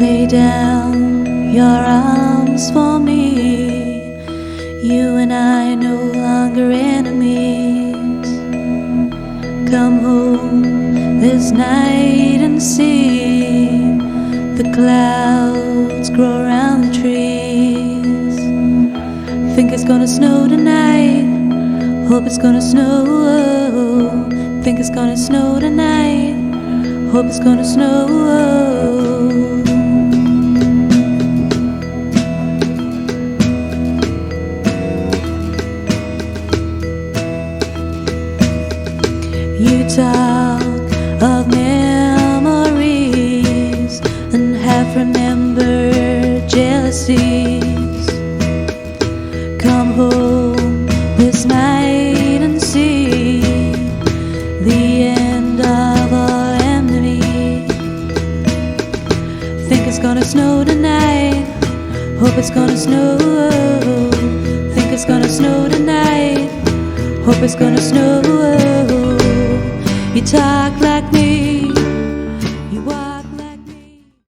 Lay down your arms for me. You and I no longer enemies. Come home this night and see the clouds grow around the trees. Think it's gonna snow tonight. Hope it's gonna snow. Think it's gonna snow tonight. Hope it's gonna snow. You talk of memories and half remembered jealousies. Come home this night and see the end of all enemy. Think it's gonna snow tonight. Hope it's gonna snow. Think it's gonna snow tonight. Hope it's gonna snow. You talk like me.